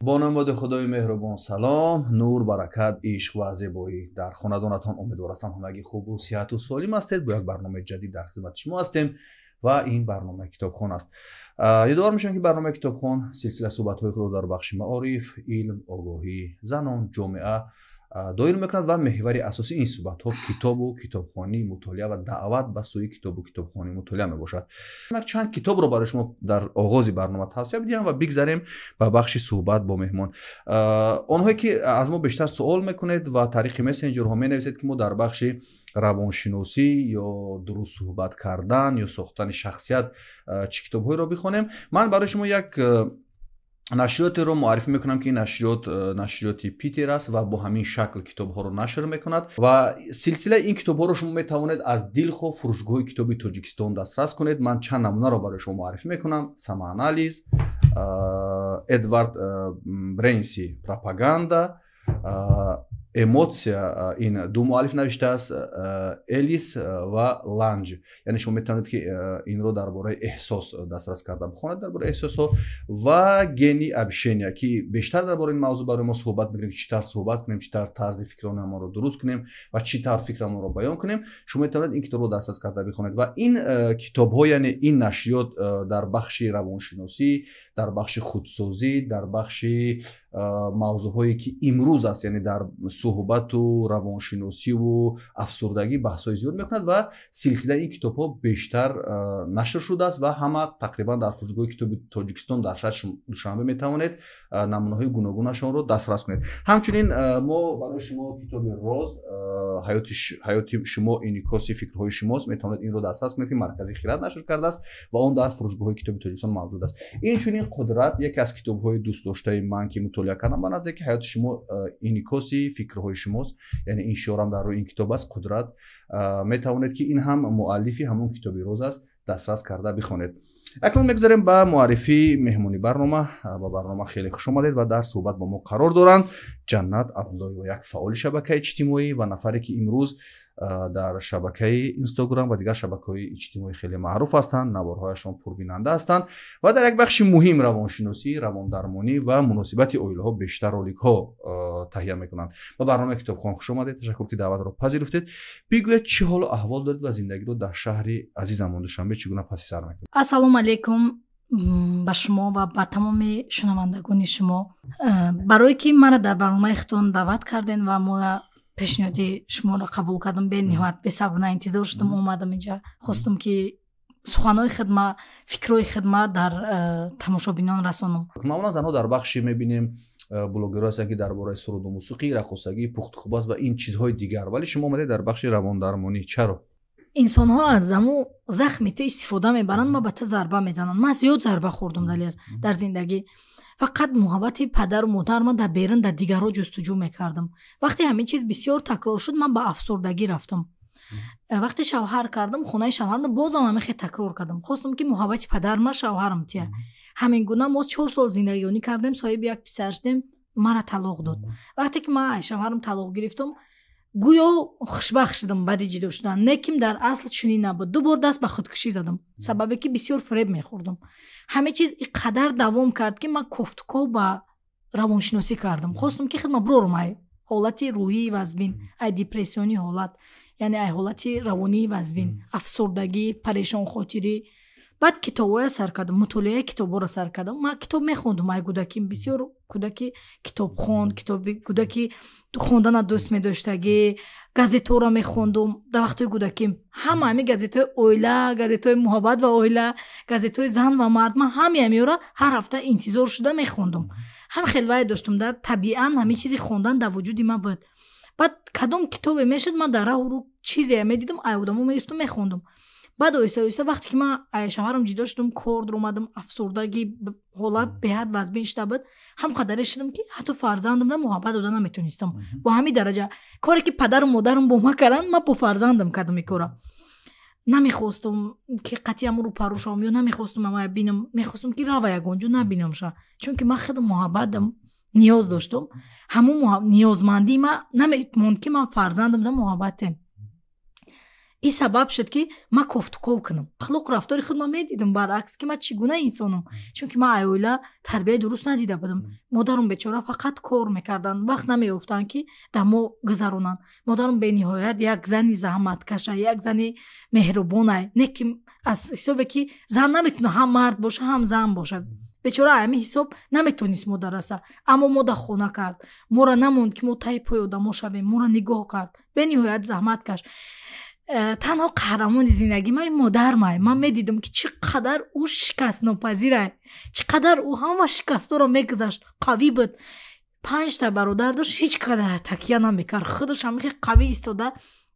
با نام خدای مهربان سلام، نور، برکت، عشق و زیبایی در خاندانتان. امیدوار هستم همگی خوب و صحت و سالم هستید. با یک برنامه جدید در خدمت شما هستیم و این برنامه کتابخوان است. یادآور میشم که برنامه کتابخوان سلسله صحبت‌های خود در بخش معارف، علم، آگاهی، زنان، جامعه دایر میکند و محور اساسی این صحبت‌ها کتاب و کتابخوانی، مطالعه و دعوت به سوی کتاب و کتابخوانی مطالعه میباشد. من چند کتاب رو برای شما در آغاز برنامه توصیه می‌دیم و بگذاریم به بخش صحبت با مهمان. اونهایی که از ما بیشتر سوال میکنید و طریق مسنجر ها مینویسید که ما در بخش روانشناسی یا درست صحبت کردن یا ساختن شخصیت چه کتاب‌هایی رو بخونیم، من برای شما یک نشریات رو معرفی میکنم که این نشریات پیتر است و با همین شکل کتاب ها رو نشر میکند و سلسله این کتاب ها رو شما میتوانید از دیلخو فروشگاه کتابی تاجیکستان دسترس کنید. من چند نمونه رو برای شما معرفی میکنم: سامانالیز، ادوارد برینسی پروپاگاندا، اموسیا، این دو مؤلف نوشته است، الیس و لانج. یعنی شما میتونید که این رو درباره احساس دسترس کرده بخونید، درباره احساس ها. و گنی ابشینیا که بیشتر درباره این موضوع برای ما صحبت میکنیم، چطور صحبت کنیم، چطور طرز فکرانه ما رو درست کنیم و چطور فکر ما رو بیان کنیم. شما میتونید این کتاب رو دسترس کرده بخونید و این کتاب ها، یعنی این نشریات، در بخش روانشناسی، در بخش خودسازی، در بخش موضوع هایی که امروز است، یعنی در صحبت و روانشناسی و افسردگی بحث‌های زیاد میکند و سلسله این کتاب‌ها بیشتر نشر شده است و همه تقریبا در فروشگاه کتاب تاجیکستان در شهر دوشنبه میتوانید نمونه‌های گوناگونشون رو دسترس کنید. همچنین ما برای شما کتاب راز، حیات شما انعکاس فکرهای شماست، میتوانید این رو دسترس کنید که مرکزی خیرات نشر کرده است و اون در فروشگاه کتاب تاجیکستان موجود است. این چنین قدرت یکی از کتاب‌های دوست داشته من که مطالعه کردم به نظر که حیات شما انعکاس فکرهای شماست، یعنی این شعارم در روی این کتاب است: قدرت. میتوانید که این هم مؤلفی همون کتاب روز است، دسترس کرده بخونید. اکنون میگذاریم به معرفی مهمونی برنامه. با برنامه خیلی خوش آمدید و در صحبت با ما قرار دارند جنت عبداللهی و یک فعال شبکه اجتماعی و نفری که امروز در شبکه اینستاگرام و دیگر شبکه‌های اجتماعی خیلی معروف هستند، نوارهایشان پربیننده هستند و در یک بخش مهم روانشناسی، رواندرمانی و مناسبت اویل‌ها بیشتر رولیک‌ها تهیه می‌کنند. با برنامه کتابخوان خوش آمدید. تشکر که دعوت را پذیرفتید. بگویید چه حال و احوال دارید و زندگی رو در شهر عزیزمان دوشنبه چگونه پس سر می‌کنید؟ السلام علیکم با شما و با تمام شنوندگان شما. برای که مرا در برنامه خودتان دعوت کردین و ما پیشنهادی شما را قبول کردم، به نهایت بصبرانه انتظار شدم، اومدم اینجا. خواستم که سخنهای خدمت، فکرهای خدمت در تماشابینان رسانم. معمولا زنها در بخشی می‌بینیم بلاگرها هستند که درباره سرود و موسیقی، رقاصگی، پخت خوباست و این چیزهای دیگر، ولی شما اومدید در بخش رواندرمانی. چرا؟ انسان‌ها از زمو زخمی ته استفاده میبرند، ما به ته ضربه میزنند. من زیاد ضربه خوردم در زندگی. فقط محبت پدر و مادر من در بیرون در دیگرها جستجو میکردم. وقتی همه چیز بسیار تکرار شد، من به افسردگی رفتم. وقتی شوهر کردم، خونه شوهرم بازم همه خیلی تکرار کردم. خواستم که محبت پدر من شوهرم تیه. همین گونه ما 4 سال زندگی کردیم، صاحب یک پسر شدیم، مرا طلاق داد. وقتی که من شوهرم طلاق گرفتم، گویا خوشبخت شدم بعد جدا شدن. نکیم در اصل چنین نبود. 2 بار دست به خودکشی زدم، سببی که بسیار فریب میخوردم. همه چیز اینقدر دوام کرد که من کوفتکو با روانشناسی کردم. خواستم که خدمت برورم ای حالتی روحی وزبین، ای دیپرسیونی حالت، یعنی ای حالتی روانی وزبین، افسردگی، پریشان خاطری. بعد کتابای سر کردم، مطالعه کتابا را سر کردم. من کتاب میخوندم، ای کودکی بسیار کودکی کتاب خوند، کودکی خوندن دوست می‌داشتگی، گازیتا را میخوندم. در وقتی کودکی همه گازیتای اویلا، گازیتای محبت و اویلا، گازیتای زن و مرد، من همه را هر هفته انتظار شده میخوندم. هم خیلی وای داشتم، در طبیعاً همه چیزی خوندن در وجود من بود. بعد کدام کتاب میشد من در راه رو چیزی میدیدم، آیودمو میگرفتم میخوندم. بعد آیسته وقتی که من شوهرم جدا شدم، کار در اومدم، افسردگی حالت به حد وزبین شده بود، هم قدر شدم که حتی فرزندم را محبت دادن نمیتونستم. با همین درجه کاری که پدر و مادرم با ما کردن، من با فرزندم کردم کارا. نمیخواستم که قطعا رو پروشام یا نمیخواستم اما ببینم، میخواستم که رو یگانجا نبینمش، چون که من خود محبتم نیاز داشتم. همون نیازمندی من نمیتونم که من فرزندم را محبتم. این سبب شد که ما کوفتکو کنم. اخلاق رفتاری خود ما میدیدم برعکس که ما چگونه انسانم، چون که ما عائله تربیت درست ندیده بودم. مادرم بیچاره فقط کار میکردن، وقت نمیافتن که دمو گذرونن. مادرم به نهایت یک زنی زحمتکشه، یک زنی مهربونه، نه که از حسابی که زن نمیتونه هم مرد باشه هم زن باشه. بیچاره همین حساب نمیتونست مدرسه، اما ما در خونه کرد، ما را نموند که ما تای پای آدما شویم، ما را نگاه کرد، به نهایت زحمت کش. تنها قهرمان زندگی من مادر من میدیدم که چقدر او شکست ناپذیره، چقدر او همه شکستا رو میگذشت. قوی بود، 5 تا برادر داشت، هیچ قدر تکیه نمیکرد، خودش هم قوی ایستاده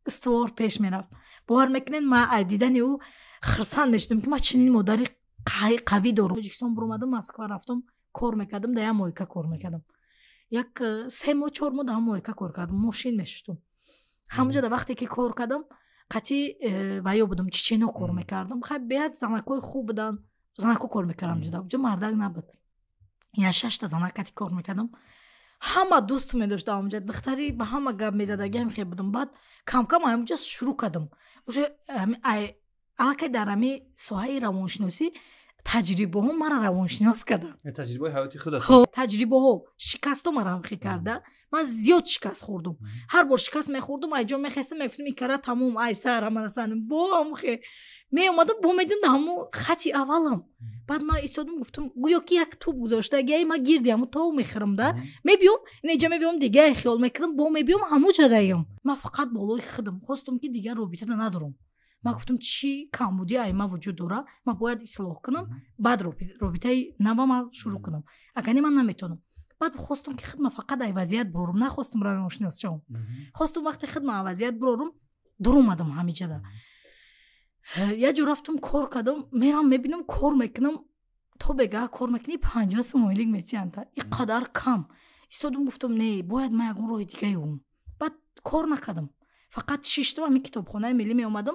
استوار پیش میرفت. باور میکنین من دیدن او خرسند میشدم که من چنین مادری قوی دارم. تاجیکستان برآمدم، مسکو رفتم، کار میکردم، در مایکا کار میکردم. یک 3 ماه 4 ماه در مایکا کار کردم، ماشین میشستم. همونجا در وقتی که کار کردم قطعی ویا بودم، چچنو کار میکردم. خیلی بیاد زنکای خوب بودن، زنکو کار میکردم جدا مردک نبود. یا 6 تا زنک قطعی کار میکردم. همه دوست میداشتم اونجا، دختری به همه گپ میزدگیم خیلی بودم. بعد کم کم اونجا شروع کردم. الکی در همی ساحه روانشناسی تجربه ها مرا روانشناس کردن. تجربه حیاتی خودت؟ تجربه ها شکست ها مرا همخی کرده. من زیاد شکست خوردم. هر بار شکست میخوردم ایجا میخواستم میفتم میکرده تمام ای سر همه رسانم با همخی می اومدم با میدم در همون خطی اولم. بعد من ایستادم گفتم گویا که یک توپ گذاشته اگه من گیردی همون تاو میخرم ده میبیام اینجا میبیام دیگه خیال میکردم با میبیام همون جا دایم. من فقط بالای خودم خواستم که دیگه رابطه ندارم. من گفتم چی کمبودی ایما وجود داره، من باید اصلاح کنم، بعد رابطه نو ما شروع کنم. اگر من نمیتونم. بعد خواستم که خدمت فقط ای وضعیت برم، نخواستم روانشناس شوم. خواستم وقتی خدمت وضعیت برم دور اومدم همیشه ده. یه جور رفتم کار کردم، میرم میبینم کار میکنم، تو بگه کار میکنی 50 سومالیک میتیان تا این قدر کم. ایستادم گفتم نه باید من یکون روی دیگه اوم. بعد کار نکردم، فقط 6 تا می کتابخانه ملی می اومدم.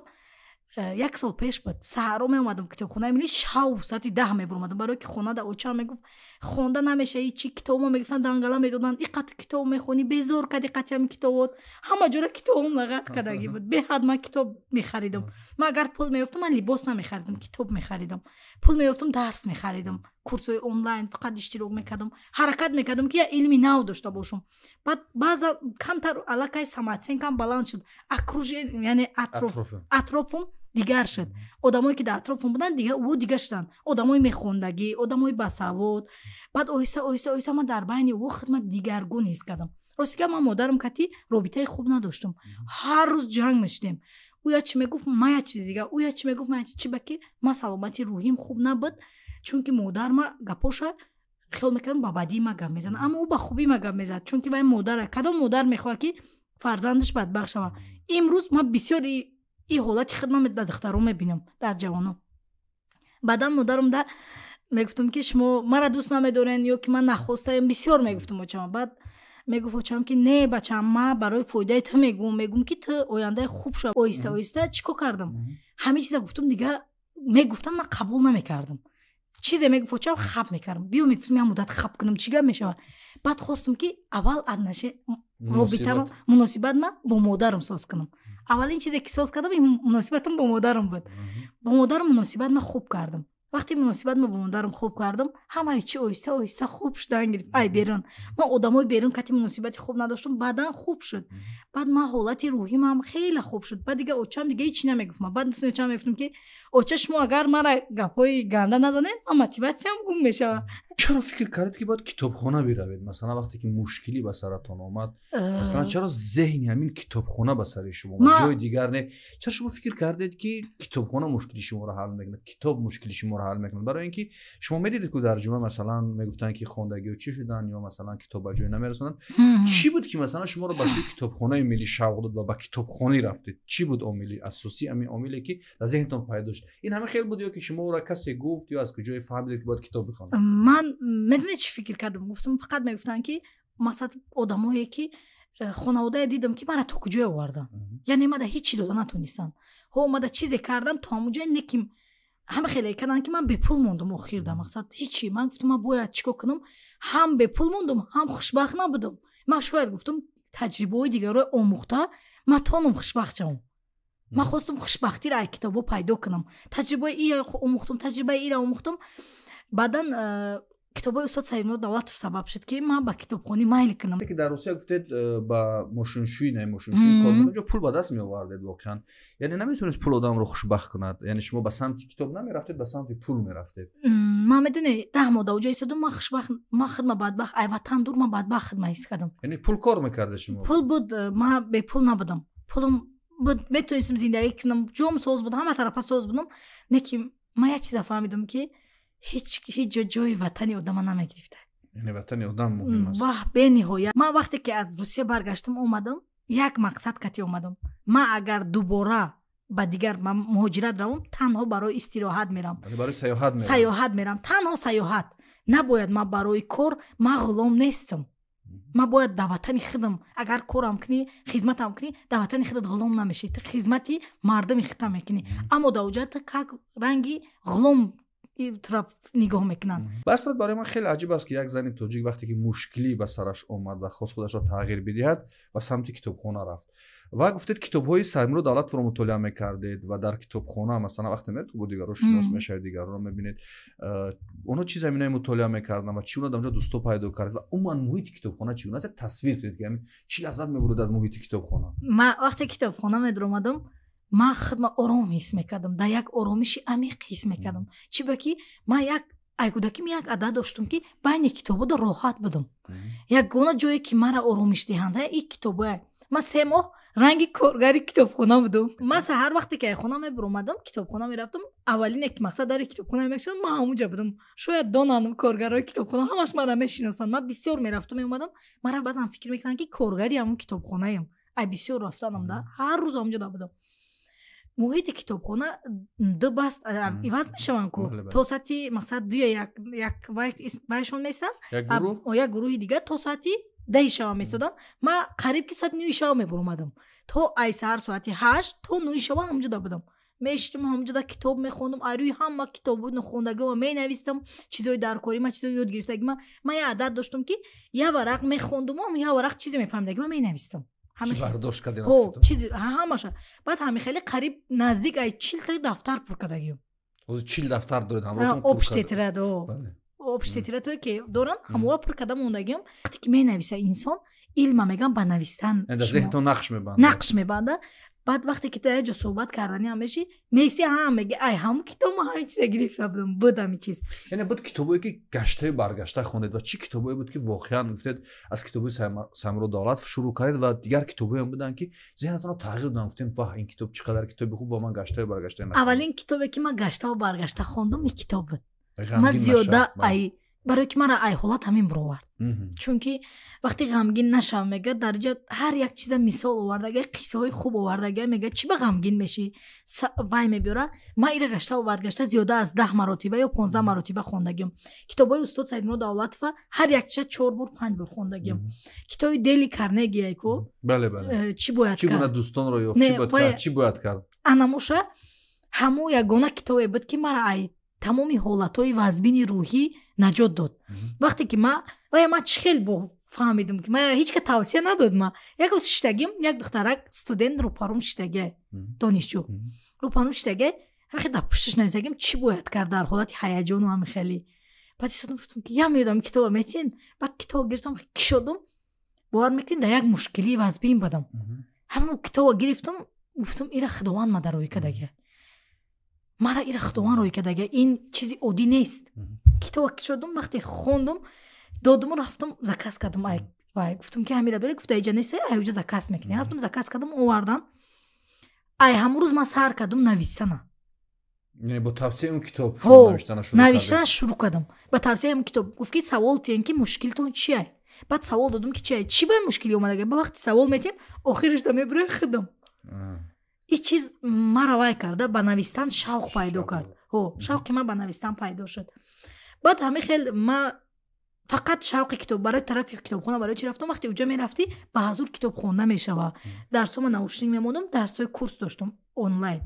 1 سال پیش بود سحرا می اومدم کتابخانه ملی، شب ساعت 10 می برم برای که خونه در اوچا میگفت خونده نمیشه هیچی، کتابو میگفتن دنگلا میدادن، این قطع کتاب میخونی بیزار کردی، قطعا می کتابات همه جوره کتابم لغت کردگی بود. به حد من کتاب میخریدم. من اگر پول میافتم من لباس نمیخریدم، کتاب میخریدم. پول میافتم درس میخریدم، کورسای آنلاین فقط اشتراک میکردم، حرکت میکردم که علمی نو داشته باشم. بعد بعضا کمتر علاقه سماعتین کم بلند شد، اکروژ یعنی اطرافم دیگر شد. آدمایی که در اطرافم بودن دیگه او دیگه شدن، آدمای میخوندگی، آدمای بسواد. بعد آیسته من در بین او خدمت دیگرگون حس کردم. راستی که من مادرم کتی رابطه خوب نداشتم، هر روز جنگ میشدیم. او یا چی میگفت من یا چیز دیگه، او یا چی میگفت من چی بکی. من سلامتی روحیم خوب نبود، چون که مادر ما گپوشه خیال میکردم با بدی ما گپ میزنه، اما او با خوبی ما گپ میزد، چون که من مادر کدام مادر میخواد که فرزندش بدبخت شود. امروز من بسیار این حالت خدمت در دخترام میبینم، در جوانان. بعدا مادرم ده میگفتم که شما مرا دوست نمیدارین یا که من نخواستم، بسیار میگفتم بچه‌ام. بعد میگفت بچه‌ام که نه بچه‌م من برای فایده تو میگم که تو آینده خوب شو. آیسته چیکار کردم، همه چیزا گفتم دیگه. میگفتن من قبول نمیکردم، چیزی میگفت بچه‌م خب میکردم، بیو میگفتم من مدت خب کنم چیگه میشه. بعد خواستم که اول ارنشه رابطه مناسبت من با مادرم ساز کنم. اولین چیزی که ساز کردم این مناسبتم با مادرم بود. با مادرم مناسبت من خوب کردم. وقتی مناسبت من با مادرم خوب کردم همه چی آیسته خوب شد. ای بیرون من آدمای بیرون کتی مناسبتی خوب نداشتم، بعدن خوب شد. بعد من حالت روحیم هم خیلی خوب شد. بعد دیگه اوچام دیگه هیچ نمیگفتم. بعد مثلا اوچام میگفتم که اوچا شما اگر مرا گپای گنده نزنین من موتیواسیام گم میشه. چرا فکر کردید که باید کتابخانه بروید؟ مثلا وقتی که مشکلی به سرتون اومد مثلا چرا ذهن همین کتابخانه به سر شما جای دیگر نه؟ چرا شما فکر کردید که کتابخانه مشکلی شما رو حل میکنه، کتاب مشکلی شما رو حل میکنه؟ برای اینکه شما میدیدید که در جمعه مثلا میگفتن که خوندگی و چی شدن یا مثلا کتاب به جای نمیرسوندن. چی بود که مثلا شما رو به سوی کتابخانه ملی شوق داد و به کتابخانه رفتید؟ چی بود عاملی اساسی، همین عاملی که در ذهنتون پیدا شد؟ این همه خیلی بود یا که شما رو کسی گفت یا از کجای فهمیدید که باید کتاب بخونید؟ من میدونی چی فکر کردم؟ گفتم فقط میگفتن که مثلا آدمایی که خانواده دیدم که مرا تا کجای آوردن، یعنی من هیچی داده نتونستن. ها من چیزی کردم تا اونجا نکیم همه خیلی کردن که من به پول موندم آخر در مقصد هیچی. من گفتم من باید چیکار کنم، هم به پول موندم هم خوشبخت نبودم. من شاید گفتم تجربه های دیگه رو آموخته من تانم خوشبخت شوم. من خواستم خوشبختی را کتابو پیدا کنم. تجربه ای آموختم، تجربه ای را آموختم. بعداً کتابای استاد سیدنور دولتов سبب شد که من با کتابخوانی میل کنم. که در روسیه گفتید با ماشینشویی کار می‌کنید، پول با دست می‌آوردید واقعا. یعنی نمیتونید پول آدم رو خوشبخت کند. یعنی شما به سمت کتاب نمی‌رفتید، به سمت پول می‌رفتید. من میدونی 10 ماه اونجا ایستادم، من خوشبخت، من خدمت بدبخت ای وطن دور، من بدبخت خدمت ایست کردم. یعنی پول کار می‌کرد شما؟ پول بود، من به پول نبودم. پولم بود، میتونستم زندگی کنم، جام سوز بود، همه طرفا سوز بودم. نه که من یک چیز فهمیدم که هیچ جای وطنی آدم نمیگرفته. یعنی وطنی آدم مهم است. واه به نهایت. من وقتی که از روسیه برگشتم اومدم، یک مقصد کتی اومدم. من اگر دوباره با دیگر مهاجرت روم، تنها برای استراحت میرم. یعنی برای سیاحت میرم. سیاحت میرم، تنها سیاحت. نباید من برای کار، من غلام نیستم. من باید در وطن خودم اگر کارم کنی، خدمتم کنی، در وطن خودت غلام نمیشی. تو خدمتی مردم خودت میکنی. اما در اونجا تو که رنگی غلام طرف نگاه میکنن. برصورت برای من خیلی عجیب است که یک زن تاجیک وقتی که مشکلی به سرش اومد و خواست خودش را تغییر بدهد و سمت کتابخانه رفت و گفتید کتاب‌های سیدنور دولت رو مطالعه می‌کردید و در کتابخانه مثلا وقتی میرید که دیگران رو شناس میشید، دیگران رو می‌بینید، اونا چه زمینه‌ای مطالعه می‌کردن و چی اونا اونجا دوستا پیدا کرد و عموما محیط کتابخانه چی؟ اونها تصویر کنید که چی لذت می‌برد از محیط کتابخانه. من وقتی کتابخانه می‌درآمدم، من خودم آرام حس می‌کردم، در یک آرامش عمیق حس می‌کردم. چی بکی من یک ایگوداکیم یک عادت داشتم که بین کتابا در راحت بودم. یک گونه جایی که مرا آرامش دهنده این کتابه. من 3 ماه رنگی کارگری کتابخانه بودم. من هر وقتی که خانه میبرمدم کتابخانه میرفتم، اولین یک مقصد در کتابخانه میشدم، من همونجا بودم. شاید دانم کارگرای کتابخانه همش مرا میشناسن. من بسیار میرفتم میومدم، مرا بعضا فکر میکنن که کارگری همون کتابخانه ام. ای بسیار رفتنم ده، هر روز اونجا بودم. محیط کتابخانه دو بست عوض میشوند کو تا ساعتی مقصد یک بایشون میسن، یک گروه دیگه تا ساعتی 10 شب میسودن. من قریب که ساعت 9 شب میبرمدم تا ای سحر ساعتی 8 تا 9 شب اونجا بودم. میشتم اونجا کتاب میخوندم، روی هم کتاب بود خوندگی و مینویسم چیزای درکاری، من چیزای یاد گرفتگی. من یه عادت داشتم که یه ورق میخوندم و یه ورق چیزی میفهمیدم و مینویستم. چی برداشت کردین از کتاب؟ چیزی همش. بعد همین خیلی قریب نزدیک ای 40 تا دفتر پر کردگیم. از 40 دفتر دارید همراهتون پر کرد. обштетира то که دوران همو پر کردم موندگیم. وقتی که مینویسه انسان علم میگم با نوشتن در ذهن نقش میبنده. بعد وقتی که در جا صحبت کردنی هم میشی میسی هم میگه ای هم کتاب ما همین چیز گرفته بودم بودم این چیز. یعنی بود کتابایی که گشته برگشته خوندید و چی کتابایی بود که واقعا گفتید از کتابای سیدنور دولت شروع کردید و دیگر کتابایی هم بودن که ذهنتون رو تغییر دادن، گفتین واه این کتاب چقدر کتاب خوب و من گشته برگشته نخوندم. اولین کتابی که من گشته و برگشته خوندم این کتاب بود. من زیاده ای برای که مرا ای حالت همین برآورد. چون که وقتی غمگین نشم میگه درجه هر یک چیز مثال آوردگی، قصه های خوب آوردگی، میگه چی به غمگین میشی وای میبره. من ایره گشته و برگشته زیاده از 10 مرتبه یا 15 مرتبه خوندگیم. کتابای استاد سیدنور دولتov هر یک چیز 4 بار 5 بار خوندگیم. کتاب دلی کارنگی ایکو بله چی باید چی گونه دوستان رو یافت، چی باید کرد. اناموشه همو یگونه کتابی بود که مرا ای تمامی حالتهای وزبین روحی نجات داد. وقتی که من خیلی با فهمیدم که من هیچ که توصیه نداد. من یک روز شتگیم، یک دخترک استودنت رو پارم شتگه دانشجو رو پارم شتگه همین در پشتش نویسگیم چی باید کرد در حالت هیجان و همین خیلی. بعد گفتم که یا میدم کتاب میتین. بعد کتاب گرفتم که شدم باور میکنین در یک مشکلی وزبین بدم. همون کتاب گرفتم گفتم ایره خداوند ما در روی کدگه، مرا ایره خداوند روی کدگه، این چیزی عادی نیست. کتاب شدم وقتی خوندم دادم رفتم زکات کردم. ای گفتم که همیرا بره، گفت ایجا نیست ایجا زکات میکنی. رفتم زکات کردم آوردم. ای همون روز من سحر کردم نوشتن. یعنی با توصیه اون کتاب نوشتن شروع کردم. با توصیه اون کتاب گفت که سوال تین که مشکلتون چیه. بعد سوال دادم که چی به مشکلی اومده. با وقتی سوال میتیم آخرش دم بره خدم. این چیز مرا وای کرده، با نوشتن شوق پیدا کرد. شوق که من با نوشتن پیدا شد. بعد همه خیلی ما فقط شوق کتاب برای طرف کتابخانه برای چی رفتم. وقتی اونجا میرفتی به حضور کتاب خونده میشوه. درسام نوشتنی میموندم، درسای کورس داشتم آنلاین.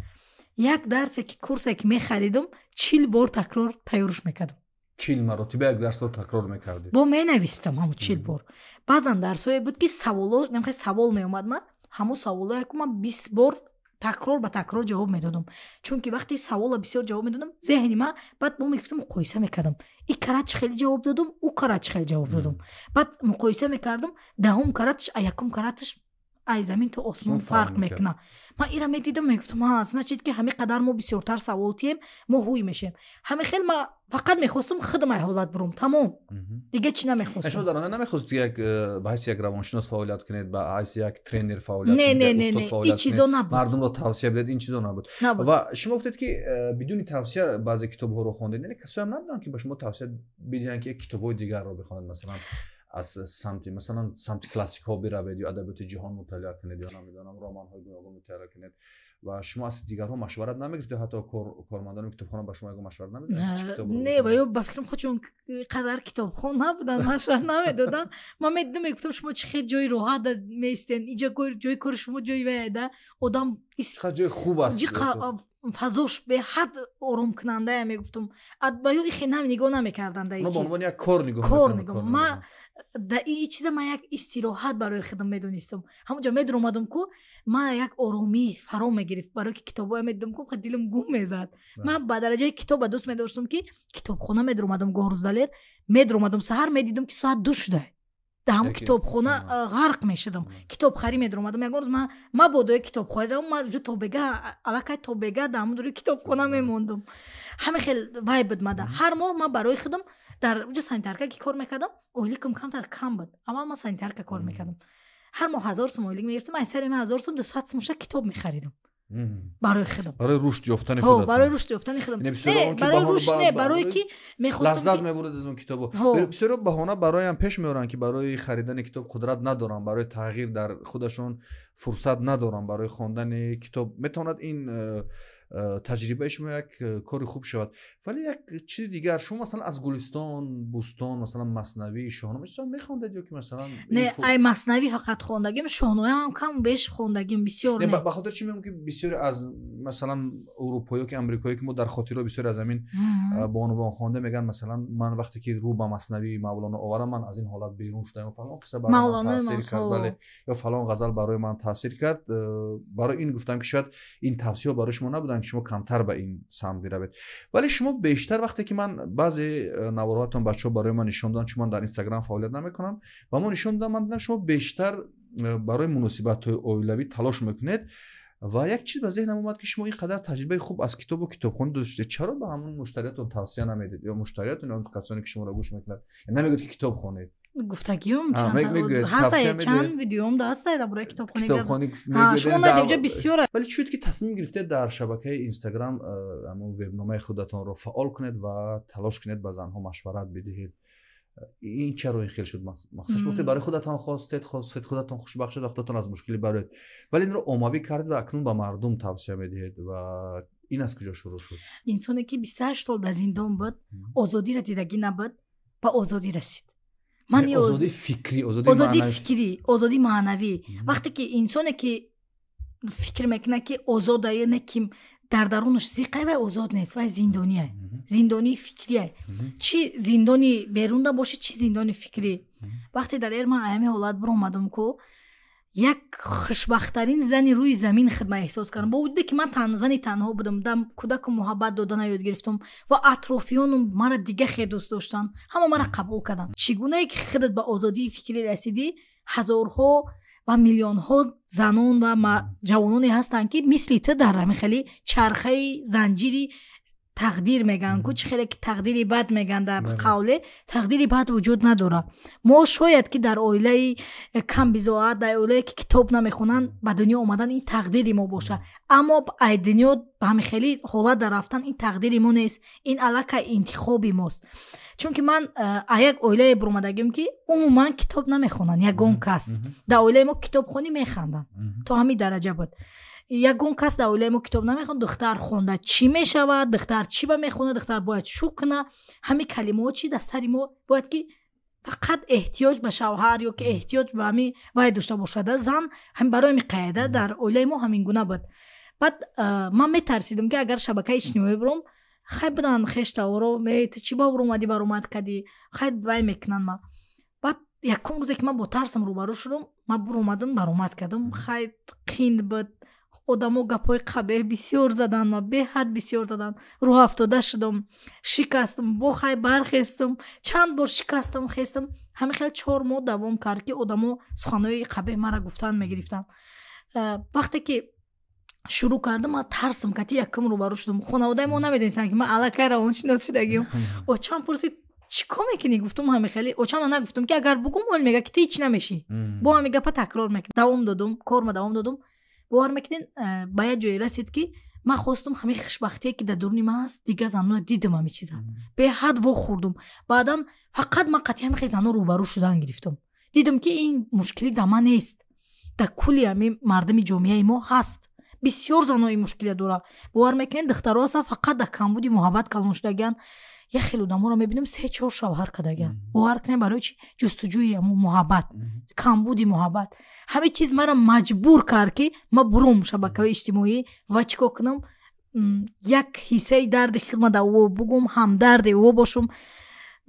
یک درسی که کورسی که میخریدم 40 بار تکرار تیارش میکردم. 40 مرتبه یک درس رو تکرار میکردی؟ با مینویستم همون 40 بار. بعضا درسای بود که سوال میومد، من همون سوالا که من 20 بار تکرار به تکرار جواب میدادم، چون که وقتی سوال بسیار جواب میدادم ذهنی من بعد با میگفتم مقایسه میکردم این کراتش خیلی جواب دادم او کراتش خیلی جواب دادم، بعد مقایسه میکردم دهم کراتش یکم کراتش ای زمین تو آسمان فرق میکنه. من ایرا میدیدم میگفتم ها значит که همین قدر ما بسیارتر سوال تیم ما هوی میشیم. همین خیلی ما فقط میخواستم خدمت حالت بروم تمام دیگه چی نمیخواستم. شما در آن نمیخواست یک به حیث یک روانشناس فعالیت کنید، به حیث یک ترینر فعالیت کنید، استاد فعالیت کنید، مردم رو توصیه بدید، این چیزا نبود. و شما گفتید که بدون توصیه بعضی کتاب ها رو خوندید، یعنی کسی هم نبودن که به شما توصیه بدن که کتابای دیگر رو بخونید، مثلا از سمت کلاسیک ها بروید یا ادبیات جهان مطالعه کنید یا نمیدونم رمان های گوناگون مطالعه کنید و شما از دیگرها مشورت نمیگیرید، حتی کارمندان کتابخانه به شما مشورت نمیدن نه و یا به فکرم خود چون قدر کتابخانه نبودن مشورت نمیدادن. من میگفتم شما چه خیلی جای راحت میستین، اینجا جای کار شما جای ویده آدم جای خوب است، فضاش به حد آروم کننده. میگفتم با یو خیلی نگاه نمیکردن در این چیز، به عنوان یک کار نگاه من در این چیز من یک استراحت برای خودم میدونستم. همونجا میدرومادم که من یک آرومی فرا میگرفت برای که کتابا میدیدم که خیلی دلم گم میزد. من با درجه کتاب دوست می‌داشتم که کتابخانه میدرومادم گورزدالر میدرومادم سحر میدیدم که ساعت 2 شده در همون کتابخانه غرق میشدم. کتاب خری میدرومادم یک روز من بودای کتاب خریدم، من جو توبگا علاقه توبگا در همون دوری کتابخانه میموندم. همه خیلی وایب بود. من هر ماه من برای خودم در اونجا سانیتارکا که کار میکردم اویلیکم کم بود. اول من سانیتارکا کار میکردم، هر ماه 1000 سوم اویلیک میگرفتم، از سر 1000 سوم 200 سوم کتاب میخریدم برای خودم، برای رشد یافتن خودم، برای رشد یافتن خودم، نه برای رشد، نه برای که میخواستم لذت میبرد از اون کتابو. بسیار بهانه برایم پیش میارن که برای خریدن کتاب قدرت ندارن، برای تغییر در خودشون فرصت ندارن برای خواندن کتاب. میتواند این تجربه شما یک کار خوب شود. ولی یک چیز دیگر، شما مثلا از گلستان، بوستان، مثلا مثنوی، شاهنامه چیزا میخوندید یا که مثلا نه ای مثنوی فقط خوندگیم، شاهنامه هم کم بیش خوندگیم بسیار. نه به خاطر چی میگم که بسیار از مثلا اروپایی که امریکایی که ما در خاطر بسیار از زمین با عنوان خوانده میگن مثلا من وقتی که رو به مثنوی مولانا آوردم من از این حالت بیرون شدم، فلان قصه برای من تاثیر کرد، بله، یا فلان غزل برای من تاثیر کرد. برای این گفتم که شاید این توصیه برای شما نبودن که شما کمتر به این سمت بروید. ولی شما بیشتر وقتی که من بعضی نوارهاتون بچه‌ها برای من نشون دادن، چون من در اینستاگرام فعالیت نمیکنم و ما نشون دادم، من دیدم شما بیشتر برای مناسبت‌های اولیوی تلاش میکنید و یک چیز به ذهنم اومد که شما این قدر تجربه خوب از کتاب و کتابخوانی داشتید، چرا به همون مشتریاتون توصیه نمیدید یا مشتریاتون اون کسانی که شما رو گوش میکنن نمیگید که کتاب خوانید؟ گفتگیم چند ویدیوم داشته درباره کتابخوانی شما اینجا بسیار. ولی چی شد که تصمیم گرفتید در شبکه اینستاگرام همون وبنامه خودتون رو فعال کنید و تلاش کنید با زنها مشورت بدهید؟ این چرا این خیلی شد؟ مخصوص گفتید برای خودتون خواستید خودتون خوشبخت شد، خودتون از مشکلی برید، ولی این رو عمومی کردید و اکنون به مردم توصیه میدهید و این از کجا شروع شد؟ انسانی که 28 سال در زندان بود، آزادی را دیدگی نبود، به آزادی رسید. من آزادی فکری، آزادی معنوی. وقتی که انسانی که فکر میکنه که آزاده نه که در درونش زیقه و آزاد نیست و زندانیه، زندانی فکریه، چی زندانی بیرون باشه چی زندانی فکری. وقتی در من ایمی حالت بر اومدم که یک خوشبخت‌ترین زنی روی زمین خدمت احساس کردم، با وجودی که من زنی تنها بودم، دم کودک محبت دادن یاد گرفتم و اطرافیانم مرا دیگه خیلی دوست داشتن، همه مرا قبول کردن. چگونه ای که خودت به آزادی فکری رسیدی، هزارها و میلیون‌ها زنان و جوانانی هستن که مثل تو در همین خیلی چرخه زنجیری تقدیر میگن که چه خیلی تقدیری بد میگن در قوله، تقدیری بد وجود نداره. ما شاید که در عائله کم بزاعت، در عائله که کتاب نمیخونن به دنیا اومدن این تقدیری ما باشه، اما ای دنیا به همین خیلی حالت در رفتن این تقدیری ما نیست، این علاقه انتخابی ماست. چون که من یک عائله برآمدگیم که عموما کتاب نمیخونن، یگان کس در عائله ما کتاب خونی میخوندن تا همین درجه بود. یگان کس در عائله ما کتاب نمیخوند، دختر خونده چی میشود، دختر چی با میخونه، دختر باید شو کنه، همین کلمات چی در سر ما باید که فقط احتیاج به شوهر یا که احتیاج به همین باید داشته باشد. زن هم برای می قاعده در عائله ما همین گونه بود. بعد من میترسیدم که اگر شبکه اجتماعی برم خیلی بدن خشت رو میت چی با اومدی بر اومد کردی خیلی وای میکنن. ما بعد یکم روزی که من با ترسم روبرو شدم، من بر اومدم بر اومد کردم، خیلی قیند بود، одамо гапои қабеҳ бисёр задан, ма беҳад бисёр задан. Роҳ афтода шудам, шикастам, бо хай бархестам, чанд бор шикастам, хестам. Ҳамин хел 4 моҳ давом кард ки одамо суханои қабеҳ мара гуфтан мегирифтанд. вақте ки шурӯъ кардам, ман тарсам кати якум рӯбарӯ шудам. хонаводаи мо намедонистанд ки ман аллакай равоншинос шудагиам. очам пурсид чӣ кор мекунӣ? Гуфтам ҳамихели. очам нагуфтам ки агар бугум ол мега ки ту ҳеч намешӣ. бо ҳамин гапа такрор мекунам. давом додум, корма давом додум. бовар мекунед ба як ҷое расид ки ман хостам ҳамин хушбахтие ки дар дуруни ман аст дигар занона дидам ҳамин чиза. беҳад вохӯрдум. баъдам фақат ман қатъи ҳамин хел занон рӯбарӯ шудан гирифтам. дидам ки ин мушкилӣ дар ман нест, дар кулли ҳамин мардами ҷомеаи мо ҳаст. бисёр занои мушкилия дора. бовар мекунед духтаро ҳастанд фақат дар камбуди муҳаббат калон шудагиянд. як хел одаморо мебинам 3-4 шавҳар кардагиянд. бовар кунед барои чӣ? ҷустуҷӯи муҳаббат, камбуди муҳаббат. ҳамин чиз мара маҷбур кард ки ман бурум шабакаҳои иҷтимоӣ ва чӣ кор кунам, як ҳиссаи дарди худам дар ӯ бугум, ҳамдарди ӯ бошум.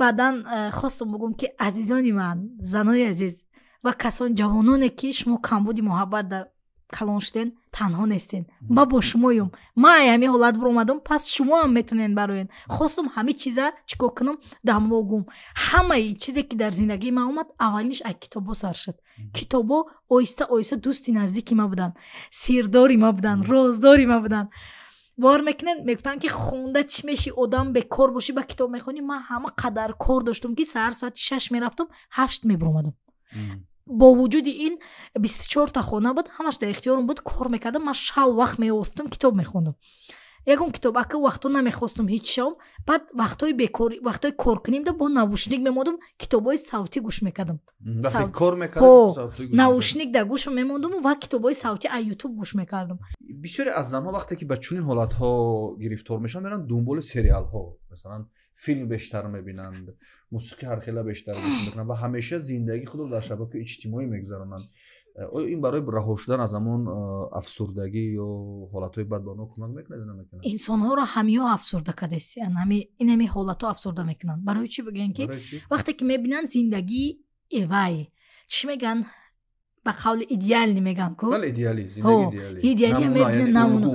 баъдан хостам бугум ки азизони ман, занони азиз ва касони ҷавононе ки шумо камбуди муҳаббат дар калон шуден, танҳо нестен. ман бо шумоюм. ман ҳамин ҳолат буромадам, пас шумо ҳам метонен бароен. хостам ҳамин чиза чӣ кор кунам, дар мо гум. ҳамаи чизе ки дар зиндагии ман омад, аввалинаш аз китобо сар шуд. китобо оҳиста оҳиста дӯсти наздики ман буданд, сирдори ман буданд, роздори ман буданд. бовар мекунед мегуфтанд ки хонда чӣ мешӣ, одам бекор бошӣ, ба китоб мехонӣ. ман ҳама қадар кор доштам ки саҳар соати 6 мерафтам, 8 мебуромадам. бо вуҷуди ин 24 та хона буд, ҳамаш дар ихтиёрам буд, кор мекардам. ман шав вақт меёфтам, китоб мехондам. ягон китоб ака вақто намехостам ҳеҷ шавм. баъд вақтҳои бекори, вақтҳои коркунимда бо навушник мемондам, китобҳои савтӣ гӯш мекардам. вақте кор мекардам, навушник дар гӯшам мемондам ва китобҳои савтӣ аз ютуб гӯш мекардам. бисёре аз занҳо вақте ки ба чунин ҳолатҳо гирифтор мешаванд, меран дунболи сериалҳо, масалан филм бештар мебинанд, мусиқӣ ҳархела бештар гӯш мекунанд ва ҳамеша зиндагии худро дар шабакаи иҷтимоӣ мегузаронанд. оё ин барои раҳо шудан аз ҳамон афсурдагӣ ё ҳолатҳои бад ба онҳо кӯмак мекунад ё намекунад? инсонҳоро ҳамиҳо афсурда кардастиан. ин ҳолатҳо афсурда мекунанд. барои чӣ бигӯем ки вақте ки мебинанд зиндагии эвай, чӣ мегӯянд, ба қавли идеалӣ мегӯянд ку? бале идеалӣ, зиндаги идеалӣ мебинанд, намуна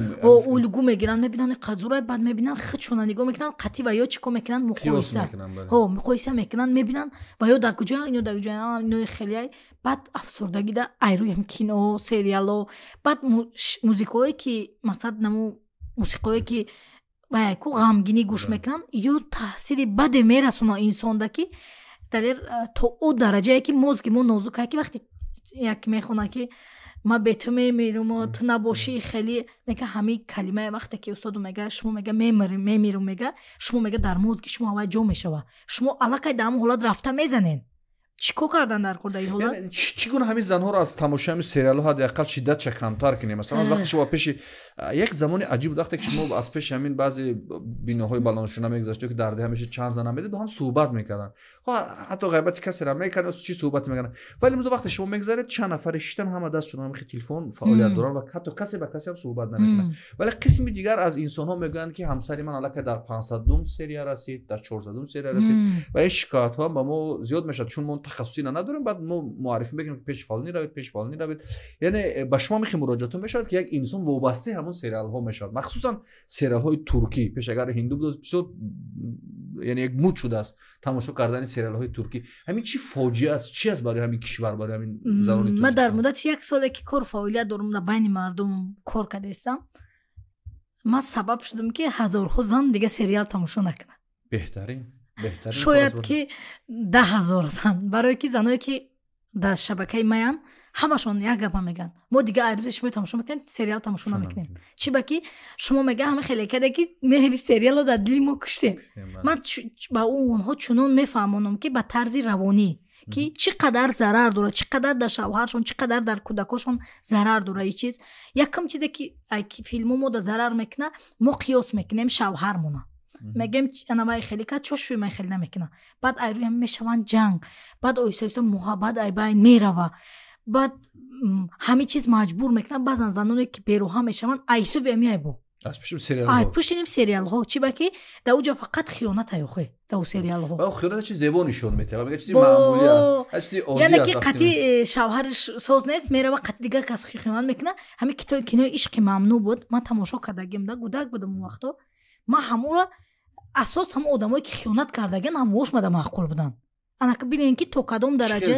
улгу мегиранд, мебинанд қазура, баъд мебинанд худшона нигоҳ мекунанд, қатъи ва ё чӣ кор мекунанд, муқоиса мекунанд, мебинанд ва ё дар куҷо ино дар куҷо ино хеле. баъд афсурдагӣ дар айрӯям кино, сериалҳо, баъд музикаҳое ки мақсад наму мусиқое ки баяку ғамгинӣ гӯш мекунанд, ё таъсири баде мерасонанд инсонда ки далер то о дараҷае ки мозги мо нозукае ки вақте як мехонад ки ман бе ту мемирам, ту набошӣ хеле мега ҳамин калимае вақте ки устоду мега шумо мега мемирам, мега шумо мега дар мозги шумо аввал ҷо мешава. шумо аллакай дар ҳамон ҳолат рафта мезанен. чӣ кор кардан дар курдаи ҳолат? чӣ гуна ҳамин занҳоро аз тамошои ҳамин сериалҳо ҳадақал шиддатша камтар кунем? масалан аз вақти шумо пеши як замони аҷиб буд, вақте ки шумо аз пеши ҳамин баъзе биноҳои баландшуна мегузаштед ки дарди ҳамеша чанд зана медид, ба ҳам суҳбат мекарданд. ҳатто ғайбати касеро мекарданд, чӣ суҳбат мекарданд. вале имрӯз вақте шумо мегзаред, чанд нафари шиштан ҳама дастшон ҳамин телефон фаъолият доранд ва ҳатто касе ба касе ҳам суҳбат намекунад. вале қисми дигар аз инсонҳо мегӯянд ки ҳамсари ман аллакай дар 500-дум серия расид, дар 400-дум серия расид ва ин шикоятҳо ба мо зиёд мешавад, чун мо тахассусӣ надорем. баъд мо муаррифӣ мекунем ки пеши фалонӣ равед. яъне ба шумо михи муроҷиатҳо мешавад ки як инсон вобастаи ҳамон сериалҳо мешавад, махсусан сериалҳои туркӣ. пеш агар ҳинду буд бисёр яъне як муд шудааст тамошо кардани сериалҳои туркӣ. ҳамин чӣ фоҷиа аст, чӣ аст барои ҳамин кишвар, барои ҳамин занони турк? ман дар муддати як соле ки кор фаъолият дорам, дар байни мардум кор кардастам, ман сабаб шудам ки ҳазорҳо зан дига сериал тамошо накунад. беҳтарин шояд ки 10,000 зан, барое ки заное ки дар шабакаи маян ҳамашон як гапа мегӯянд, мо дига айрӯзе шумо тамошо мекунем, сериал тамошо намекунем. чӣ ба ки шумо мега ҳама хеле каде ки меҳри сериалро дар дили мо куштем. ман ба онҳо чунон мефаҳмонам ки ба тарзи равонӣ ки чӣ қадар зарар дорад, чӣ қадар дар шавҳаршон, чӣ қадар дар кӯдакошон зарар дорад. ин чиз якам чизе ки филмо мо да зарар мекунад, мо қиёс мекунем шавҳармона, мегем анавай хеле кад чо шуй ман хеле намекунам. баъд айрӯям мешаванд ҷанг, баъд оҳиста муҳаббат ай байн мерава, баъд ҳамин чиз маҷбур мекунад. баъзан заноне ки бероҳа мешаванд айсоби ами ай бо аз пишим сериалҳо ай пуштиним сериалҳо чӣ ба ки да уҷа фақат хиёнат аёхе да у сериалҳо ва хиёнат чи зебо нишон метавад мега чизи маъмулӣ аст чизи оддӣ яъне аст ки қати шавҳариш соз нест мерава қати дигар кас хиёнат мекуна ҳамин кинои ишқи мамнӯъ буд ман тамошо кардагим да гудак будам он вақто ман ҳамура асос ҳамон одамое ки хиёнат кардагиан ҳамош мада маъқул будан анака бинен ки то кадом дараҷа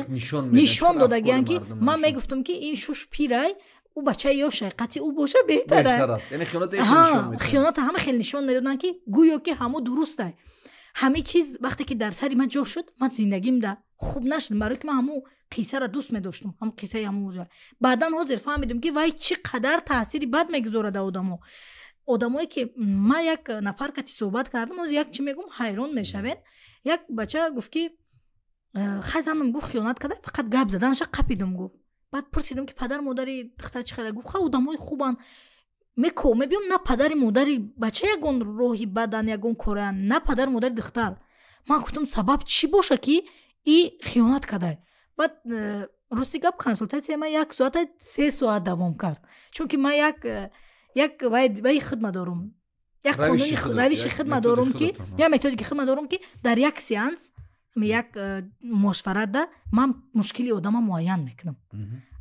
нишон додагиан ки ман мегуфтам ки ин шуш пирай ӯ бачаи ёшай қати ӯ боша беҳтар аст яъне хиёната ҳама хел нишон медоданд ки гӯё ки ҳамо дурустай ҳамин чиз вақте ки дар сари ман ҷо шуд ман зиндагимда хуб нашуд барои ки ман ҳамун қиссаро дӯст медоштам ҳамун қиссаи ҳамун ҷо баъдан ҳозир фаҳмидам ки вай чӣ қадар таъсири бад мегузорад одамое ки ман як нафар кати суҳбат кардам ҳозир як чӣ мегӯм ҳайрон мешавед як бача гуфт ки хай занам гуфт хиёнат карда фақат гап заданаша қапидам гуфт баъд пурсидам ки падар модари духтар чӣ хеле гуфт хай одамои хубан мебиём на падари модари бача ягон роҳи бадан ягон кораанд на падари модари духтар ман гуфтам сабаб чӣ боша ки и хиёнат кадай баъд рости гап консултатсияи ман 1 соата 3 соат давом кард чунки ман як вай хидмат дорам як қонуни равиши хидмат дорам ки я методики хидмат дорам ки дар як сеанс як мушварада ман мушкили одама муайян мекунам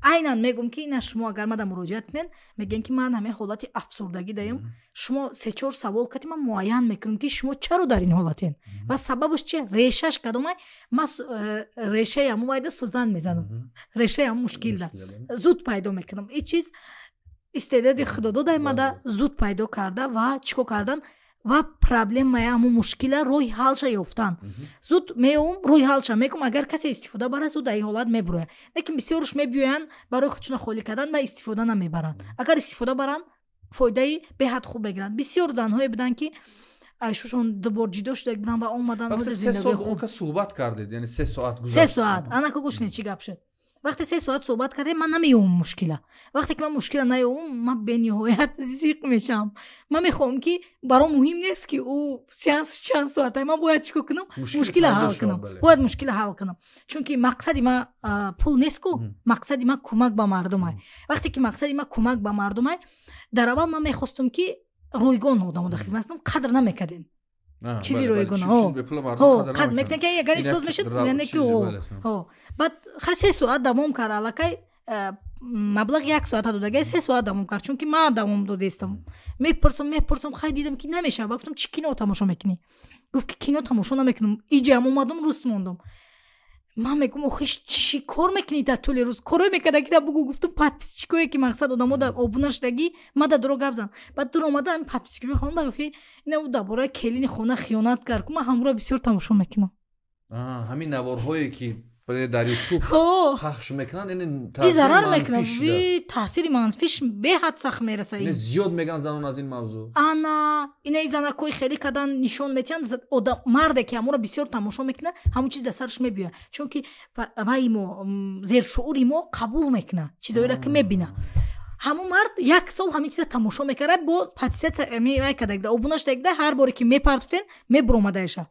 айнан мегӯм ки ина шумо агар мада муроҷиат кунед мегӯем ки ман ҳамаи ҳолати афсурдагӣ даем шумо 3-4 савол кардем ман муайян мекунам ки шумо чаро дар ин ҳолатен ва сабабаш чи решаш кадомай ман решаи ҳамон вайда сӯзан мезанам решаи ҳамон мушкилда зуд пайдо мекунам ин чиз истеъдоди худододай мада зуд пайдо карда ва чикор кардан ва проблемаи ҳамон мушкила роҳи ҳалша ёфтан зуд меом роҳи ҳалша мекунам агар касе истифода барад зуд дар ин ҳолат мебурояд лекин бисёрш мебиёянд барои худшона холӣ кардан ва истифода намебаранд агар истифода баранд фоидаи беҳад хуб мегиранд бисёр занҳое буданд ки айшушон дубор ҷидо шуда буданд ва омадан ҳозир зиндагии хуб суҳбат кардед яъне 3 соат гузашт 3 соат анака гӯшнед чӣ гап шуд вақте 3 соат суҳбат кардем ман намеёмам мушкила вақте ки ман мушкила наёмам ман бениҳоят зиқ мешавам ман мехоҳам ки баром муҳим нест ки ӯ сеанс чанд соата ман бояд чӣ кор кунам мушкила ҳал кунам бояд мушкила ҳал кунам чунки мақсади ман пул нест ку мақсади ман кӯмак ба мардумай вақте ки мақсади ман кӯмак ба мардумай дар аввал ман мехостам ки ройгон одамода хизмат кунам қадр намекардем чизи ройгона қад мекунем ки агар ин соз мешуд яъне ки баъд ха 3 соат давом кард аллакай маблағ 1 соата додагай 3 соат давом кард чунки ман давом додестам мепурсам хай дидам ки намешавад гуфтам чӣ кино тамошо мекунӣ гуфт ки кино тамошо намекунам иҷам омадам рӯз мондам ман мегӯм охиш чӣ кор мекунӣ дар тӯли рӯз корое мекарда ки бугӯ гуфтам подписчикое ки мақсад одамо дар обуна шудагӣ ман дар дуро гап зан баъд дур омада ҳамин подписчики мехонам гуфт ки ина ӯ дар бораи келини хона хиёнат кард ку ман ҳамура бисёр тамошо мекунам ҳамин наворҳое ки дар ютуб пахш мекунанд ин зарар мекунад таъсири манфиш беҳад сахт мераса зиёд меган занон аз ин мавзӯъ ана инаи занакои хеле кадан нишон метиҳанд марде ки ҳамура бисёр тамошо мекунад ҳамон чиз дар сараш мебиёяд чунки ваи мо зершуури мо қабул мекунад чизоеро ки мебинад ҳамон мард 1 сол ҳамин чиза тамошо мекард бо патисиатсия меай кардагда обунаш дагда ҳар боре ки мепартофтен мебуромадаиша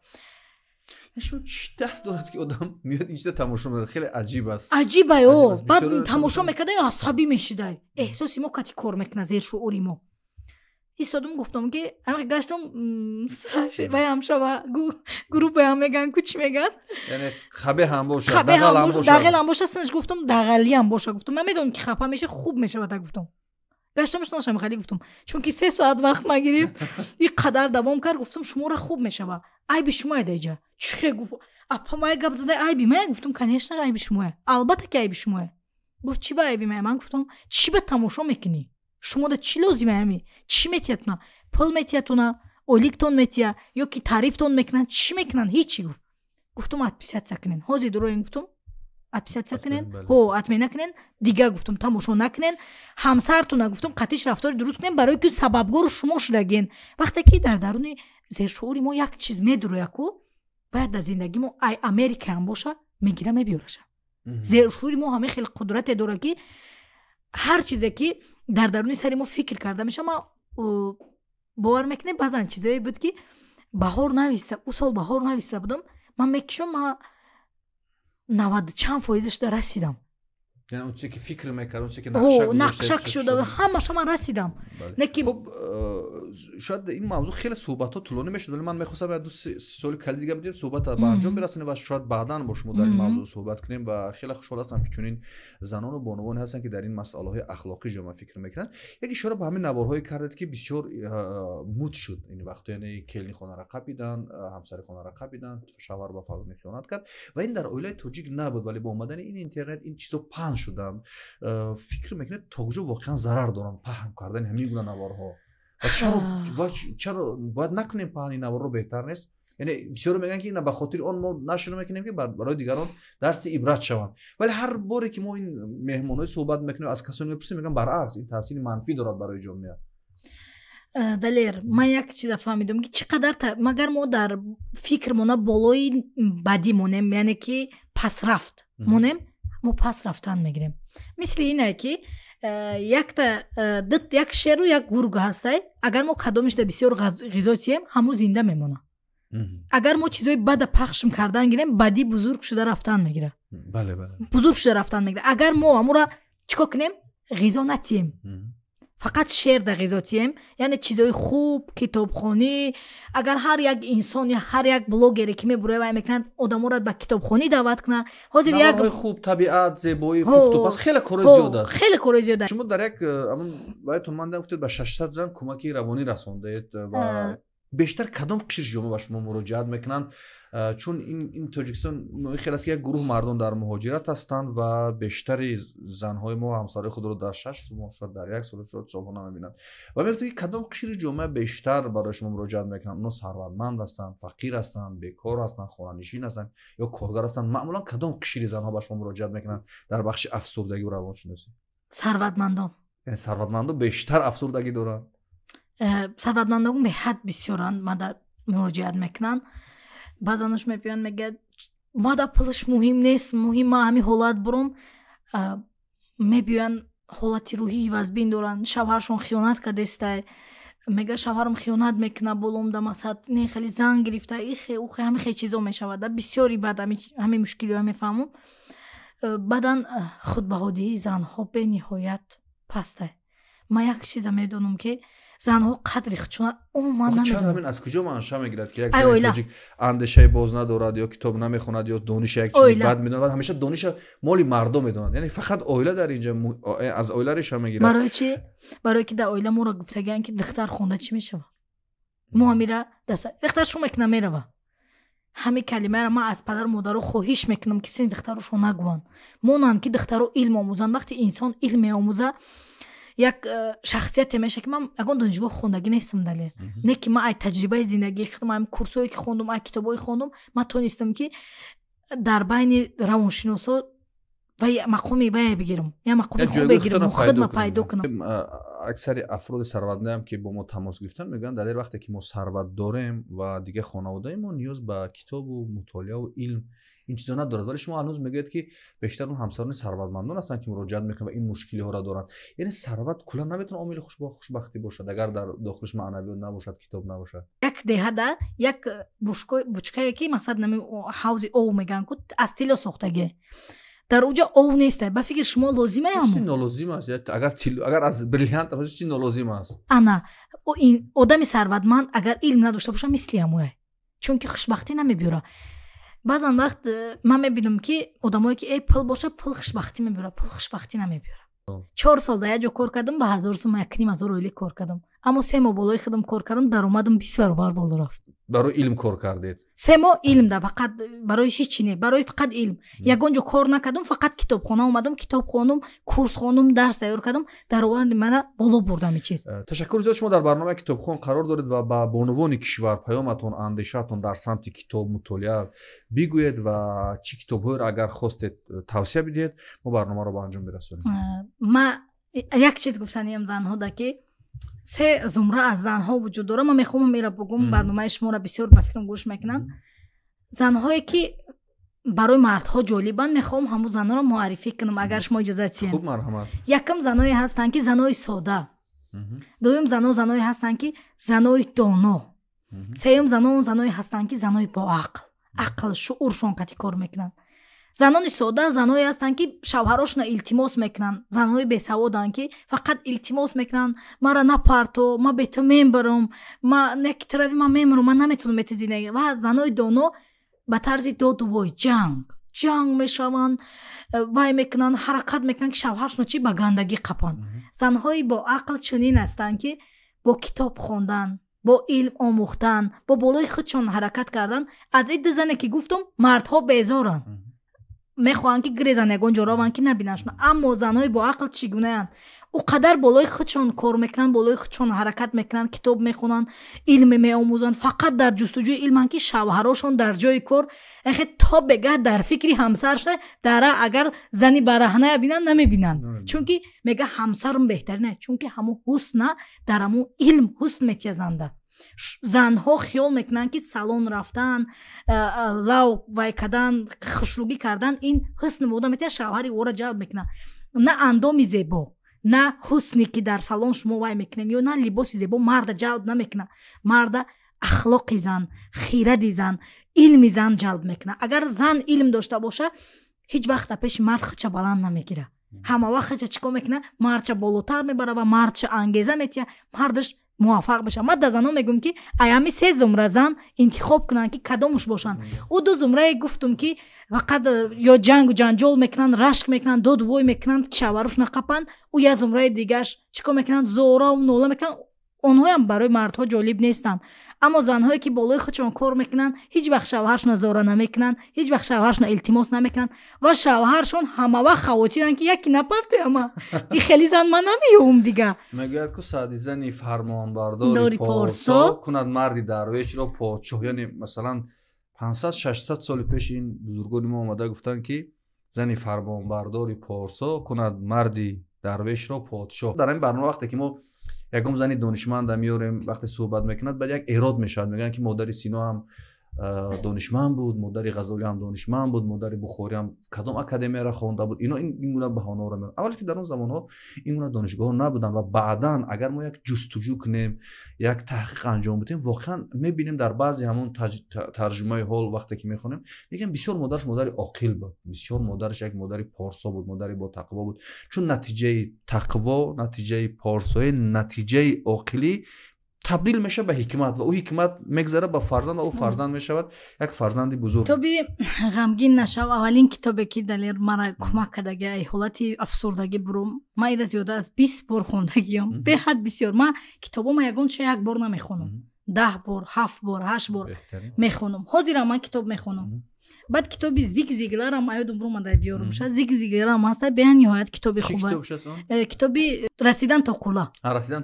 чӣ дард дорад ки одам меёд ин чиза тамошо мекунад хеле аҷиб аст аҷибай баъд тамошо мекардай асабӣ мешидай эҳсоси мо кати кор мекунад зершуури мо истодам гуфтам ки ҳамин гаштам вай ҳамшава группа ҳам меган ку чӣ меган яъне хабе ҳам бошад дағал ҳам бошад синаш гуфтам дағалӣ ҳам боша гуфтам ман медонам ки хафа меша хуб мешавад гуфтам гаштамш нашам хали гуфтам чунки 3 соат вақт магирифт ин қадар давом кард гуфтам шуморо хуб мешава айби шумо эдаиҷа чихе гуфт апа май гап зада айби май гуфтам конечно айби шумо албатта ки айби шумо гуфт чӣ ба айби май ман гуфтам чӣ ба тамошо мекунӣ шумода чӣ лозима ами чӣ метиятуна пул метиятуна оликтон метия ё ки тарифтон мекунанд чӣ мекунанд ҳичи гуфтам отписатсия кунен ҳозир дуроин гуфтам отписатсия кунен атмен накунен дига гуфтам тамошо накунен ҳамсартуна гуфтам қатиш рафтори дуруст кунен барое ки сабабгору шумо шудагин вақте ки дар даруни зершуури мо як чиз медурояд ку бояд дар зиндагӣ мо ай америка ҳам боша мегира мебиёраша зершуури мо ҳамаи хеле қудрате дорад ки ҳар чизе ки дар даруни сари мо фикр карда меша ман бовар мекунем баъзан чизое буд ки баҳор нависа ӯ сол баҳор нависа будам ман мекишам ман 90 чанд фоизашда расидам یعنی اون چیزی که فکر میکرد، اون چیزی که نقشه شده همش من رسیدم. خب شاید این موضوع خیلی صحبت ها طولانی میشه، ولی من میخواستم یه دو سوال کلی دیگه بدیم صحبت به انجام برسونیم و شاید بعداً با شما در این موضوع صحبت کنیم و خیلی خوشحال هستم که چنین زنان و بانوان هستن که در این مسائل های اخلاقی جامعه فکر میکنن. یک اشاره به همین نوارهایی کردید که بسیار مود شد این وقت، یعنی کلین خانه را قپیدن، همسر خانه را قپیدن، شوهر با فرزند خیانت کرد و این در اویلای تاجیک نبود، ولی با اومدن این اینترنت این چیزا پهن شدن. فکر میکنه تا کجا واقعا ضرر دارن پهن کردن همین گونه نوارها و چرا باید نکنیم پهن این نوار رو؟ بهتر نیست؟ یعنی بسیار میگن که اینا به خاطر اون ما نشر میکنیم که برای دیگران درس عبرت شوند، ولی هر باری که ما این مهمونای صحبت میکنیم از کسانی میپرسیم میگن برعکس این تاثیر منفی دارد برای جامعه. دلیر من یک چیز فهمیدم که چقدر مگر ما در فکرمون بالای بدی مونیم، یعنی که پس رفت مونیم، ما پس رفتن میگیریم. مثل اینه که یک شیر و یک گرگ هسته، اگر ما کدامش ده بسیار غذا چیم همو زنده میمونه. اگر ما چیزای بد پخش کردن گیریم بدی بزرگ شده رفتن میگیره. بله بزرگ شده رفتن میگیره. اگر ما همو را چیکار کنیم غذا نتیم، فقط شعر در غذا تیم، یعنی چیزای خوب، کتابخوانی. اگر هر یک انسان یا هر یک بلاگری که میبره و میکنه آدما را به کتابخوانی دعوت کنه، حاضر یک خوب، طبیعت، زیبایی، پخت و پس خیلی کار زیاد است. خیلی کار زیاد است. شما در یک برایتون من گفتید به 600 زن کمکی روانی رسوندید و بیشتر کدام قشر جامعه به شما مراجعت میکنن؟ چون این تاجیکستان خیلی از یک گروه مردم در مهاجرت هستند و بیشتر زنهای ما همسرای خود رو در 6 شاید در 1 سال شاید سالها نمیبینند و میگفتید کدام قشر جامعه بیشتر برای شما مراجعت میکنن؟ اونا ثروتمند هستند، فقیر هستند، بیکار هستند، خانه نشین هستند یا کارگر هستند؟ معمولا کدام قشر زنها به شما مراجعت میکنن در بخش افسردگی و روانشناسی؟ ثروتمندان. یعنی ثروتمندان بیشتر افسردگی دارن؟ ثروتمندان به حد بسیارن ما مراجعت میکنن. بعضانش میپیان میگه ما دا پولش مهم نیست، مهم ما همین حالت برم. میپیان حالت روحی وزبین دارن، شوهرشون خیانت کردسته، میگه شوهرم خیانت میکنه، بولم دا مثلا نه خیلی زنگ گرفته، او همین خیلی چیزا میشود. بسیاری بعد همین مشکلی ها میفهمم. بعدن خودبهادی زنها به نهایت پسته. من یک چیز میدونم که زنها قدری خودشون من نمیدونم. چرا همین از کجا منشأ میگیرد که یک زن تاجیک اندیشه باز ندارد یا کتاب نمیخوند یا دانش یک چیز بد میدونه و همیشه دانش مالی مردم میدونن؟ یعنی فقط اویله در اینجا از اویله ریشه میگیرد. برای چی؟ برای که در اویله ما را گفتگن که دختر خونده چی میشه؟ ما میره دست دختر شو میکنه میره. همه کلمه را ما از پدر مادر خواهش میکنم که سین دخترشو نگوان. مونن که دخترو علم آموزن. وقتی انسان علم آموزه یک شخصیت میشه که من اگه دانشگاه خوندگی نیستم دلیل نه که من ای تجربه زندگی خودم، ای کورسایی که خوندم، ای کتابای خوندم، من تونستم که در بین روانشناسا و مقامی بگیرم یا مقام خوب بگیرم، خودم پیدا کنم. اکثر افراد ثروتمند هم که با ما تماس گرفتن میگن در وقتی که ما ثروت داریم و دیگه خانواده ما نیاز به کتاب و مطالعه و علم این چیزا ندارد، ولی شما هنوز میگید که بیشتر اون همسران ثروتمندان هستن که مراجعت میکنن و این مشکلی ها را دارن. یعنی ثروت کلا نمیتونه عامل خوشبختی باشد اگر در داخلش معنویات نباشد، کتاب نباشد. یک دهده یک بوشکایی که مقصد نمی حوض او میگن که از تیل ساختگی در اونجا او نیست. با فکر شما لازمه یا چی نالازم است؟ اگر از بریلیانت باشه چی نالازم است؟ انا این آدم ثروتمند اگر علم نداشته باشه مثل هموه، چون که خوشبختی نمیبره. بعضن وقت من میبینم که آدمایی که پول باشه پول خوشبختی میبره، پول خوشبختی نمیبره. 4 سال در یه کار کردم به 1000 سوم 1,500 اویلی کار کردم، اما 3 ماه بالای خودم کار کردم درآمدم 20 برابر بالا رفت. برای علم کار کردید؟ 3 ماه علم ده فقط برای هیچ چیزی، برای فقط علم. یگانجا کار نکردم، فقط کتابخانه اومدم، کتاب خوندم، کورس خوندم، درس تیار کردم، درآمد من بالا بردم. این چیز تشکر زیاد. شما در برنامه کتابخوان قرار دارید و با بانوان کشور پیامتون، اندیشه‌تون در سمت کتاب مطالعه بگویید و چه کتاب‌هایی را اگر خواستید توصیه بدید ما برنامه رو به انجام برسونیم. ما یک چیز گفتنیم زنها ده که 3 زمره از زنها وجود داره. من میخوام میره بگم برنامه شما را بسیار به فکرم گوش میکنن. زنهایی که برای مردها جالبن میخوام همون زنها را معرفی کنم اگر شما اجازه دید. خوب مرحمت. یکم زنایی هستن که زنای ساده، دوم زنایی هستن که زنای دانا، سوم زنایی هستن که زنای با عقل، عقل شعورشون قطعی کار میکنن. занони сода заное ҳастанд ки шавҳарошона илтимос мекунанд, занҳои бесаводанд ки фақат илтимос мекунанд, мара напарто, ма бе ту мебарам, ма некитрави ма мемарам, ма наметавонам бе ту зиндагӣ. Ва занои доно ба тарзи додувой ҷанг мешаванд, вай мекунанд, ҳаракат мекунанд ки шавҳарашона чӣ ба гандагӣ қапанд. Занҳои бо ақл чунин ҳастанд ки бо китоб хондан, бо илм омӯхтан, бо болои худшон ҳаракат кардан. аз идди зане ки гуфтам мардҳо безоранд, мехоҳанд ки гирезанд ягон ҷо раванд ки набинашона. аммо занҳои бо ақл чӣ гунаянд? ӯ қадар болои худшон кор мекунанд, болои худшон ҳаракат мекунанд, китоб мехонанд, илме меомӯзанд, фақат дар ҷустуҷӯи илманд ки шавҳарошон дар ҷои кор ахе то бегаҳ дар фикри ҳамсарша дара агар зани бараҳная бинанд намебинанд. чунки мега ҳамсарам беҳтарина, чунки ҳамо ҳусна дар ҳамо илм ҳусн метиязанда. занҳо хиёл мекунанд ки салон рафтан, лав вай кардан, хушругӣ кардан ин ҳусни мода метия шавҳари ора ҷалб мекунад. на андоми зебо, на ҳусне ки дар салон шумо вай мекунед ё на либоси зебо марда ҷалб намекунад. марда ахлоқи зан, хиради зан, илми зан ҷалб мекунад. агар зан илм дошта боша ҳеҷ вақт дар пеши мард худша баланд намегирад. ҳама вақт худша чӣ кор мекунад? мардша болотар мебара ва мардша ангеза метия мардаш муваффақ баша. ман да занҳо мегӯям ки аями се зумра зан интихоб кунанд ки кадомуш бошанд. ӯ ду зумрае гуфтум ки фақат ё ҷангу ҷанҷол мекунанд, рашк мекунанд, додувой мекунанд ки шавҳарашона қапанд. ӯ як зумраи дигааш чӣ кор мекунанд? зораву нола мекунанд. онҳоям барои мардҳо ҷолиб нестанд. аммо занҳое ки болои худшон кор мекунанд ҳеҷ вақт шавҳарашона зора намекунанд, ҳеҷ вақт шавҳарашона илтимос намекунанд ва шавҳаршон ҳамавақт хавотиранд ки яки напартояма и хеле зан ман намеёбам дига. мегӯяд ку саъди зани фармонбардори порсо кунад марди дарвешро подшоҳ. яъне масалан 500-600 соли пеш ин бузургони мо омада гуфтанд ки зани фармонбардори порсо кунад марди дарвешро подшоҳ. дар ин барнома вақте ки мо ягон зани донишманда миёрем, вақте суҳбат мекунад баъд як эрод мешавад, мегӯянд ки модари Сино ҳам донишманд буд, модари Ғазолӣ ҳам донишманд буд, модари Бухорӣ ҳам кадом академияро хонда буд. ино ин гуна баҳонаҳоро меоранд. аввале ки дар он замонҳо ин гуна донишгоҳҳо набуданд ва баъдан агар мо як ҷустуҷӯ кунем, як таҳқиқ анҷом будем, воқеан мебинем дар баъзи ҳамон тарҷумаи ҳол вақте ки мехонем мегӯям бисёр модараш модари оқил буд, бисёр модараш як модари порсо буд, модари ботақво буд. чун натиҷаи тақво, натиҷаи порсоӣ, натиҷаи оқилӣ табдил меша ба ҳикмат ва ӯ ҳикмат мегзара ба фарзанд ва ӯ фарзанд мешавад як фарзанди бузург. тоби ғамгин нашав. аввалин китобе ки далер мара кӯмак кардаги ай ҳолати афсурдагӣ бурум. ман ира зиёда аз 20 бор хондагиам. беҳад бисёр. ман китобома ягонча як бор намехонам. 10 бор, 7 бор, 8 бор мехонам. ҳозирам ман китоб мехонам. баъд китоби Зиг Зигларам аёдам бурмадай биёрам ша. Зиг Зигларам ҳаста бениҳоят китоби хуба. китоби расидан то қула. расидан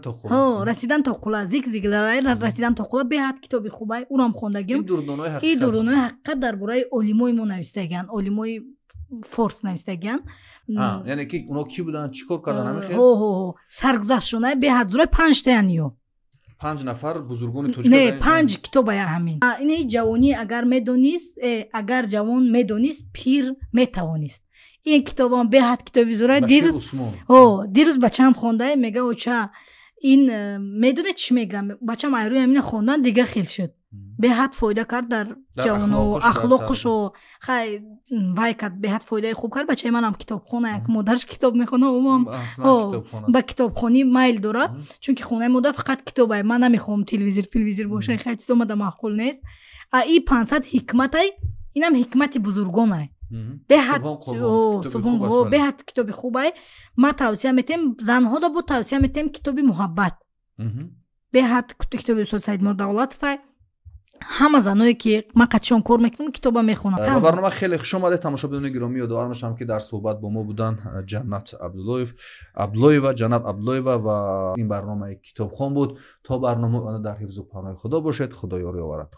то қула. Зиг Зиглар расидан то қула беҳад китоби хубай. урам хондагиам. ин дурдонои ҳақиқат дар бораи олимои мо навистагианд, олимои форс навистагианд. яъне ки уно ки буданд, чӣ кор кардан? ҳамин саргузаштшонаи беҳад зураи 5 таян ё 5 нафар бузургони тоҷик. не 5 китобая ҳамин. ин ҷавонӣ агар медонист, агар ҷавон медонист, пир метавонист. ин китобам беҳад китоби зураи дирӯз бачаам хонда мега оча ин медонед чӣ мегам? бачаам айрӯи ҳамина хондан дига хел шуд. беҳад фоида кард дар ҷавону ахлоқушо. хай вай кард беҳад фоидаи хуб кард. бачаи манам китобхона, як модараш китоб мехона, умам ба китобхонӣ майл дорад. чунки хонаи модар фақат китобай. ман намехоҳам телевизор боша. хай чизо мада маъқул нест. и 500 ҳикматай инам ҳикмати бузургонай. беҳад китоби хубай. ма тавсия метем занҳода бо тавсия метем китоби муҳаббат. беҳад китоби Устод Саид Мурдавлатовай. ҳама занҳое ки ман қачон кор мекунам китоба мехонам. барнома хеле хуш омадед тамошобинони гиромӣ. ёдовар мешавам ки дар суҳбат бо мо буданд Ҷаннат Абдуллоева, Ҷаннат Абдуллоева ва ин барномаи Китобхон буд. то барнома дар ҳифзу паноҳи худо бошед. худо ёрӣ оварад.